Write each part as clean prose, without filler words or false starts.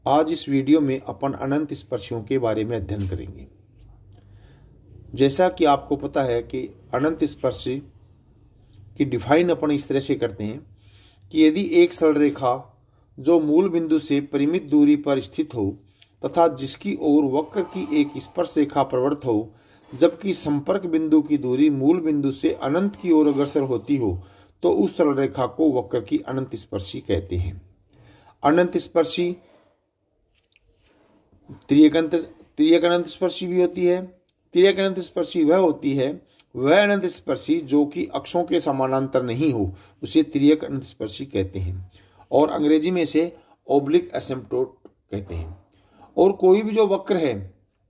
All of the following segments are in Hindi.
आज इस वीडियो में अपन अनंत स्पर्शियों के बारे में अध्ययन करेंगे। जैसा कि आपको पता है कि अनंत स्पर्शी की डिफाइन अपन इस तरह से करते हैं कि यदि एक सरल रेखा जो मूल बिंदु से परिमित दूरी पर स्थित हो तथा जिसकी ओर वक्र की एक स्पर्श रेखा प्रवृत्त हो, जबकि संपर्क बिंदु की दूरी मूल बिंदु से अनंत की ओर अग्रसर होती हो, तो उस सरल रेखा को वक्र की अनंत स्पर्शी कहते हैं। अनंत स्पर्शी त्रियक अनंत स्पर्शी भी होती है। त्रियक अनंत स्पर्शी वह होती है, वह अनंत स्पर्शी जो कि अक्षों के समानांतर नहीं हो, उसे त्रियक अनंत स्पर्शी कहते हैं और अंग्रेजी में इसे ओब्लिक एसिम्प्टोट कहते हैं। और कोई भी जो वक्र है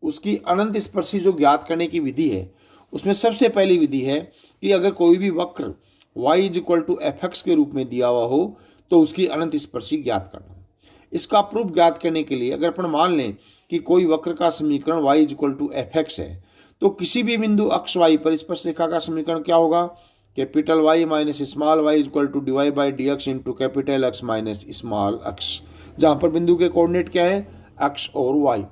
उसकी अनंत स्पर्शी जो ज्ञात करने की विधि है, उसमें सबसे पहली विधि है कि अगर कोई भी वक्र y = fx के रूप में दिया हुआ हो तो उसकी अनंत स्पर्शी ज्ञात करना। इसका प्रूफ ज्ञात करने के लिए अगर अपन मान लें कि कोई वक्र का समीकरण y = fx है, तो किसी भी बिंदु अक्ष y पर स्पर्श रेखा का समीकरण क्या होगा? Capital Y minus small y = dy/dx into capital X minus small x, जहां पर बिंदु के कोऑर्डिनेट क्या है? x और y।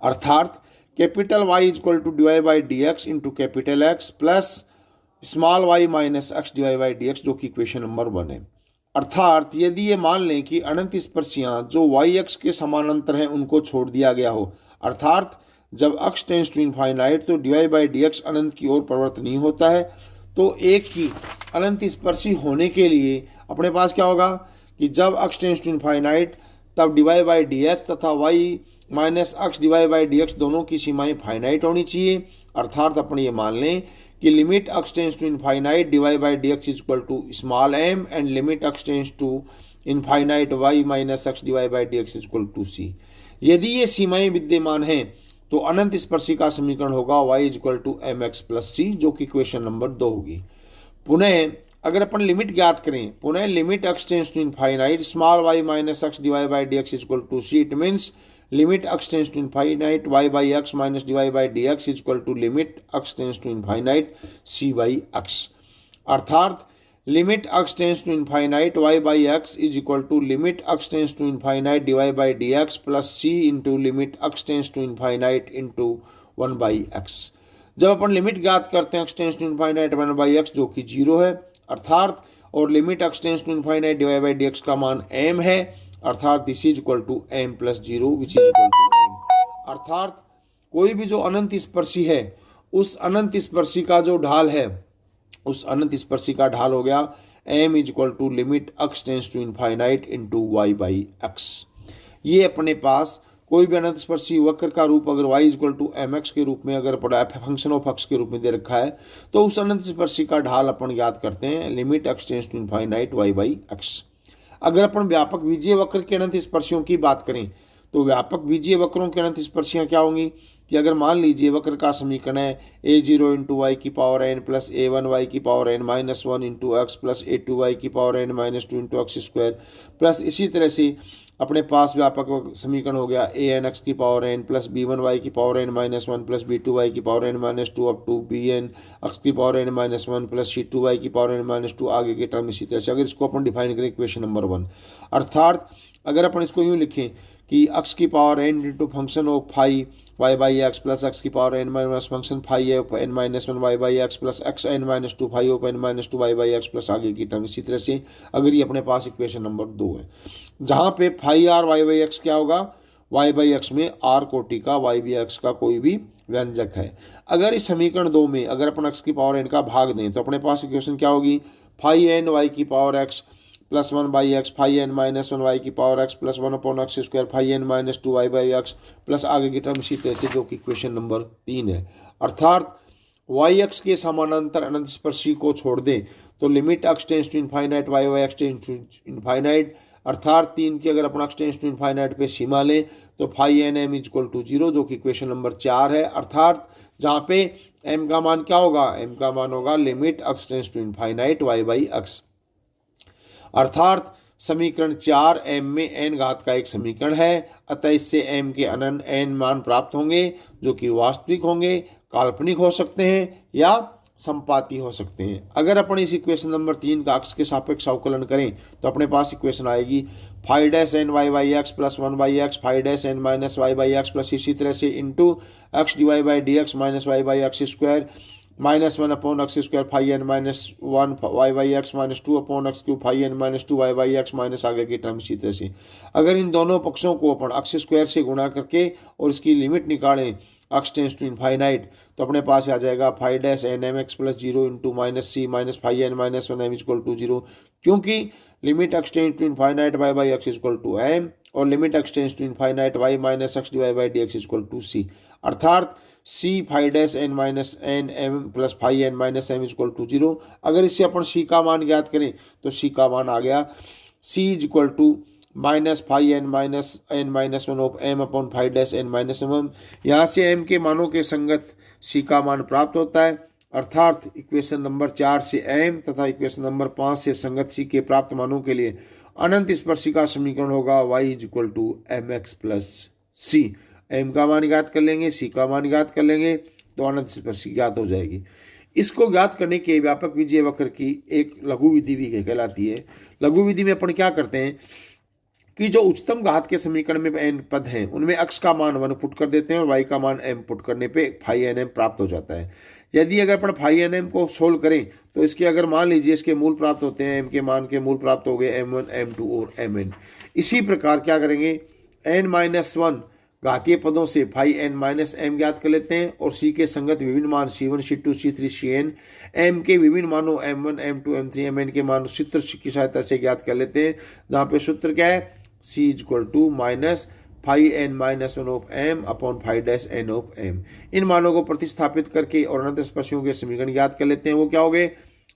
अर्थात capital Y = dy/dx into capital X plus small y minus x dy/dx, जो कि इक्वेशन नंबर 1 है। अर्थात यदि ये मान लें कि अनंत स्पर्शियां जो y अक्ष के समानांतर हैं उनको छोड़ दिया गया हो, अर्थात जब अक्ष टेंड्स टू इनफाइनाइट तो dy/dx अनंत की ओर परिवर्तनीय होता है, तो एक की अनंत स्पर्शी होने के लिए अपने पास क्या होगा कि जब अक्ष टेंड्स टू इनफाइनाइट तब dy/dx तथा y माइनस x dy/dx दोनों की सीमाएं फाइनाइट होनी चाहिए। अर्थात अपन ये मान लें कि limit x tends to infinite dy/dx = small m and limit x tends to infinite y minus x dy/dx = c। यदि ये सीमाएं विद्यमान हैं तो अनंत स्पर्शी का समीकरण होगा y = mx + c, जो कि इक्वेशन नंबर 2 होगी। पुनः अगर अपन लिमिट ज्ञात करें, पुनः limit x tends to infinite small y minus x dy/dx = c, it means limit x tends to infinite y/x minus dy/dx is equal to limit x tends to infinite c/x। अर्थात limit x tends to infinite y/x is equal to limit x tends to infinite dy/dx plus c into limit x tends to infinite into 1/x। जब अपन लिमिट ज्ञात करते हैं x tends to infinite 1/x जो कि 0 है, अर्थात और limit x tends to infinite dy/dx का मान m है, अर्थात this is equal to m + 0 which is equal to m। अर्थात कोई भी जो अनंत स्पर्शी है, उस अनंत स्पर्शी का जो ढाल है, उस अनंत स्पर्शी का ढाल हो गया m = limit x tends to infinite into y/x। ये अपने पास कोई भी अनंत स्पर्शी वक्र का रूप अगर y = mx के रूप में अगर पड़ा फंक्शन ऑफ x के रूप में दे रखा है, तो उस अनंत स्पर्शी का ढाल अपन याद करते हैं limit x tends to infinite y/x। अगर अपन व्यापक बीजीय वक्र के अनंत स्पर्शियों की बात करें तो व्यापक बीजीय वक्रों के अनंत स्पर्शियां क्या होंगी कि अगर मान लीजिए वक्र का समीकरण है a0 × y⁴n plus a1 y⁴n minus 1 × x plus a2 y⁴n minus 2 × x² plus इसी तरह से अपने पास व्यापक समीकरण हो गया an x⁴n plus b1 y⁴n minus 1 plus b2 y⁴n minus 2 up to bn x⁴n minus 1 plus c2 y⁴n minus 2 आगे के टर्म इसी तरह से। अगर इसको अपन डिफाइन करें इक्वेशन नंबर 1, अर्थात अगर अपन इसको यूं लिखें कि x⁴n into function of phi y/x plus x⁴n minus function phi n minus 1 y/x plus xn minus 2 phi n minus 2 y/x plus आगे की टर्म इसी तरह से। अगर ये अपने पास इक्वेशन नंबर 2 है, जहां पे फाई r y/x क्या होगा, y/x में r कोटि का y/x का कोई भी व्यंजक है। अगर इस समीकरण 2 में अगर अपन x⁴n का भाग दें तो अपने पास इक्वेशन क्या होगी, phi n y⁴x plus 1/x phi n minus 1 y⁴x plus 1/x² phi n minus 2 y/x plus आगे की टर्म इसी तरह से, जो कि इक्वेशन नंबर 3 है। अर्थात y-अक्ष के समानांतर अनंत स्पर्शी को छोड़ दें तो limit x tends to infinite y/x tends to infinite, अर्थात 3 की अगर अपन x टेंड्स टू इनफाइनाइट पे सीमा लें तो फाई n m = 0, जो कि इक्वेशन नंबर 4 है। अर्थात जहां पे m का मान क्या होगा, m का मान होगा limit x tends to infinite y/x। अर्थात समीकरण 4 m में n घात का एक समीकरण है, अतः इससे m के अनंत n मान प्राप्त होंगे जो कि वास्तविक होंगे, काल्पनिक हो सकते हैं या संपाती हो सकते हैं। अगर अपन इस इक्वेशन नंबर 3 का x के सापेक्ष अवकलन करें तो अपने पास इक्वेशन आएगी five dash N Y by X plus one by x five dash N minus Y by X plus इसी तरह से into X D Y by D X minus Y by X square minus one upon X square five N minus one Y by X minus two upon X cube five N minus two Y by X minus आगे की टर्म इसी तरह से। अगर इन दोनों पक्षों को अपन एक्स स्क्वायर से गुणा करके और इसकी लिमिट निकालें एक्स टेंस टू इनफाइनाइट तो अपने पास आ जाएगा five dash N m x plus zero into minus c minus five N minus one m equal to zero, क्योंकि limit x tends to infinite y by x equal to m और limit x tends to infinite y minus x divide by D x equal to c, अर्थात c five dash N minus n M plus five N minus m equal to zero. अगर इससे अपन सी का मान ज्ञात करें तो सी का मान आ गया c is equal to minus five N minus one of m upon five dash N minus one. यहाँ से एम के मानों के संगत सी का मान प्राप्त होता है, अर्थात इक्वेशन नंबर 4 से एम तथा इक्वेशन नंबर 5 से संगत सी के प्राप्त मानों के लिए अनंत स्पर्शिका समीकरण होगा y is equal to M x plus C. M का मान ज्ञात कर लेंगे, सी का मान ज्ञात कर लेंगे तो अनंत स्पर्शिका ज्ञात हो जाएगी। इसको ज्ञात करने के व्यापक विजय वक्र की एक लघु विधि भी कहलाती है। लघु विधि में अपन क्या करते हैं कि जो उच्चतम घात के समीकरण में n पद हैं उनमें x का मान 1 पुट कर देते हैं और y का मान m पुट करने पे फाइव एन एम प्राप्त हो जाता है। यदि अगर अपन फाइव एन एम को सोल्व करें तो इसके अगर मान लीजिए इसके मूल प्राप्त होते हैं, m के मान के मूल प्राप्त हो गए m1 m2 और mn। इसी प्रकार क्या करेंगे n-1 घातीय पदों से फाइव एन माइनस एम ज्ञात कर लेते हैं और सी के संगत विभिन्न मान c1 c2 c3 cn M के विभिन्न मानों m1 m2 m3 mn के मान सूत्र की सहायता से ज्ञात कर लेते हैं, जहाँ पे सूत्र क्या है c is equal to minus five N minus one of m upon five dash N of m. इन मानों को प्रतिस्थापित करके और अनंत स्पर्शियों के समीकरण ज्ञात कर लेते हैं। वो क्या हो गए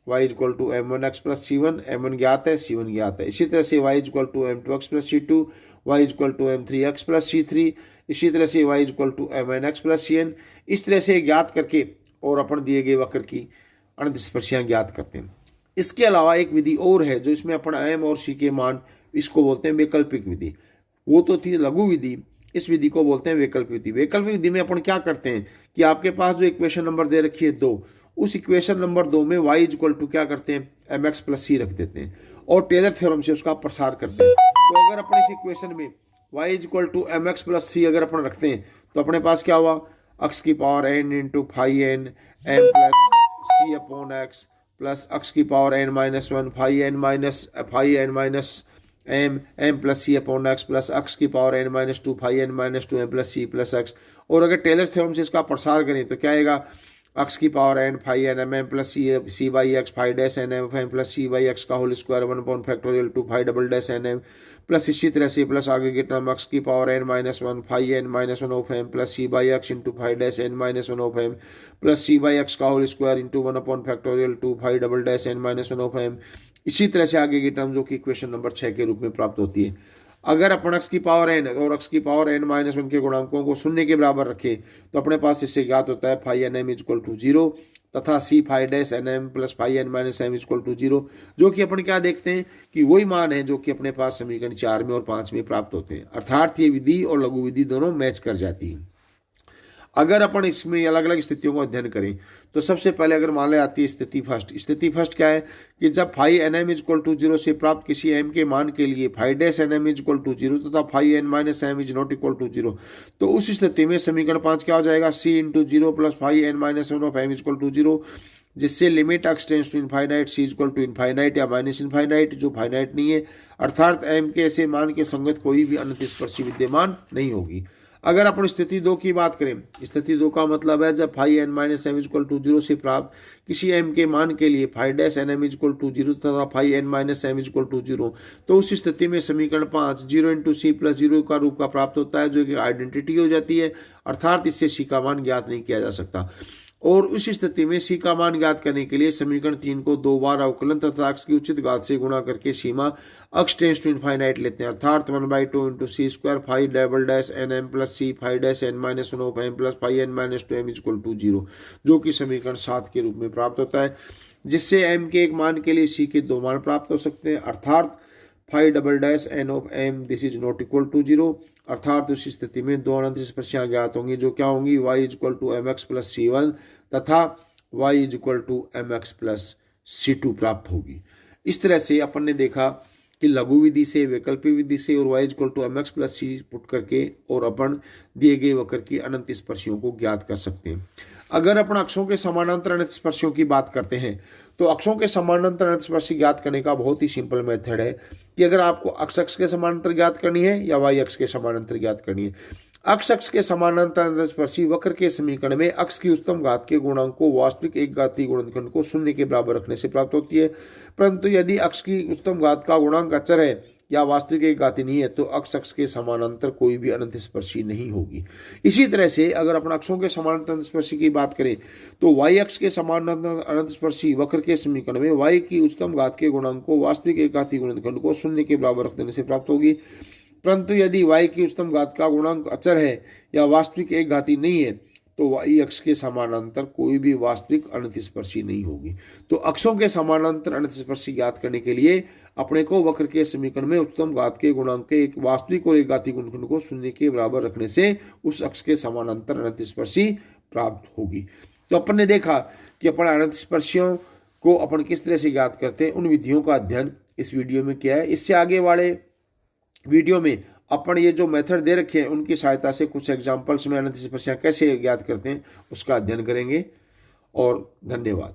y is equal to M one X plus C one, M one ज्ञात है, सी वन ज्ञात है। इसी तरह से y is equal to M two X plus C two, y is equal to M three X plus C three, इसी तरह से y is equal to M N X plus C N. इस तरह से ज्ञात करके और अपन दिए गए वक्र की अनंत स्पर्शियां ज्ञात करते हैं। इसके अलावा एक विधि और है जो इसमें अपन m और c के मान, इसको बोलते हैं वैकल्पिक विधि। वो तो थी लघु विधि, इस विधि को बोलते हैं वैकल्पिक विधि। वैकल्पिक विधि में अपन क्या करते हैं कि आपके पास जो इक्वेशन नंबर दे रखी है 2, उस इक्वेशन नंबर 2 में y इज इक्वल टू क्या करते हैं एम एक्स प्लस सी रख देते हैं और टेलर थ्योरम से उसका प्रसार करते हैं। तो अगर अपन इस इक्वेशन में y is equal to M x plus c अगर अपन रखते हैं तो अपने पास क्या हुआ x की power n into five n M plus c upon x plus x की power n minus one five N minus m m plus c upon x plus x की power n minus two five N minus two m plus c plus x. और अगर टेलर थ्योरम से इसका प्रसार करें तो क्या आएगा x की power n five n m m plus c by x five dash N m m plus c by x का whole square one upon factorial two five double dash N M plus इसी तरह से प्लस आगे की टर्म x की power n minus one five N minus one of M plus c by x into five dash N minus one of M plus c by x का whole square into one upon factorial two five double dash N minus one of M. इसी तरह से आगे की टर्म जो कि इक्वेशन नंबर 6 के रूप में प्राप्त होती है। अगर अपन x की पावर n और x की पावर n माइनस वन के गुणांकों को शून्य के बराबर रखें तो अपने पास इससे ज्ञात होता है five n m is equal to zero तथा c five dash N M plus five N minus m is equal to zero, जो कि अपन क्या देखते हैं कि वही मान है जो कि अपने पास समीकरण 4 में और 5 में प्राप्त होते हैं, अर्थात ये विधि और लघु विधि दोनों मैच कर जाती है। अगर अपन इसमें अलग अलग स्थितियों को अध्ययन करें तो सबसे पहले अगर मान ले आती है स्थिति फर्स्ट क्या है कि जब five n m is equal to zero से प्राप्त किसी एम के मान के लिए five dash N m is equal to zero तथा five N minus m is not equal to zero, तो उस स्थिति में समीकरण 5 क्या हो जाएगा c into zero plus five N minus one of m is equal to zero, जिससे limit x tends to infinite c is equal to infinite या माइनस इनफाइनाइट जो फाइनाइट नहीं है, अर्थात एम के ऐसे मान के संगत कोई भी अनंत स्पर्शी विद्यमान नहीं होगी। अगर अपन स्थिति 2 की बात करें, स्थिति 2 का मतलब है जब five N minus m equal to zero से प्राप्त किसी एम के मान के लिए five dash N m equal to zero तथा five N minus m equal to zero, तो उस स्थिति में समीकरण 5 zero into c plus zero का रूप का प्राप्त होता है जो कि आइडेंटिटी हो जाती है, अर्थात इससे सी का मान ज्ञात नहीं किया जा सकता। और उस स्थिति में सी का मान ज्ञात करने के लिए समीकरण 3 को 2 बार अवकलन तथा x की उचित घात से गुणा करके सीमा x टेंस टू इनफाइनाइट लेते हैं, अर्थात 1/2 into C square five double dash N M plus C five dash N minus one of M plus five N minus two M equal to zero, जो कि समीकरण 7 के रूप में प्राप्त होता है, जिससे m के एक मान के लिए c के 2 मान प्राप्त हो सकते हैं, अर्थात five double dash N of M this is not equal to zero, अर्थात उस स्थिति में 2 अनंत स्पर्शियां ज्ञात होंगी जो क्या होंगी y is equal to M x plus C one तथा y is equal to M x plus C2 प्राप्त होगी। इस तरह से अपन ने देखा कि लघु विधि से, वैकल्पिक विधि से और y is equal to M x plus C put करके और अपन दिए गए वक्र की अनंत स्पर्शियों को ज्ञात कर सकते हैं। अगर अपन अक्षों के समानांतर अनंत स्पर्शियों की बात करते हैं तो अक्षों के समानांतर अनंत स्पर्शी ज्ञात करने का बहुत ही सिंपल मेथड है कि अगर आपको अक्ष के समानांतर ज्ञात करनी है या y अक्ष के समानांतर ज्ञात करनी है। अक्ष के समानांतर अनंत स्पर्शी वक्र के समीकरण में अक्ष की उच्चतम घात के गुणांक को वास्तविक एक घातीय गुणनखंड को शून्य के बराबर रखने से प्राप्त होती है। परंतु यदि अक्ष की उच्चतम घात का गुणांक अचर है या वास्तविक एक घाती नहीं है तो अक्ष के समानांतर कोई भी अनंत स्पर्शी नहीं होगी। इसी तरह से अगर अपन अक्षों के समानांतर अनंत स्पर्शी की बात करें तो y अक्ष के समानांतर अनंत स्पर्शी वक्र के समीकरण में y की उच्चतम घात के गुणांक को वास्तविक एक घातीय गुणनखंड को शून्य के बराबर रख देने से प्राप्त होगी। परंतु यदि y की उच्चतम घात का गुणांक अचर है या वास्तविक एक घाती नहीं है तो y अक्ष के समानांतर कोई भी वास्तविक अनंत स्पर्शी नहीं होगी। तो अक्षों के समानांतर अनंत स्पर्शी ज्ञात करने के लिए अपने को वक्र के समीकरण में उच्चतम घात के गुणांक के एक वास्तविक और एक घातीय गुणनखंड को शून्य के बराबर रखने से उस अक्ष के समानांतर अनंत स्पर्शी प्राप्त होगी। तो अपन ने देखा कि अपन अनंत स्पर्शियों को अपन किस तरह से ज्ञात करते हैं, उन विधियों का अध्ययन इस वीडियो में किया है। इससे आगे वाले वीडियो में अपन ये जो मेथड दे रखे हैं उनकी सहायता से कुछ एग्जाम्पल्स में अनंत स्पर्शियां कैसे ज्ञात करते हैं उसका अध्ययन करेंगे। और धन्यवाद।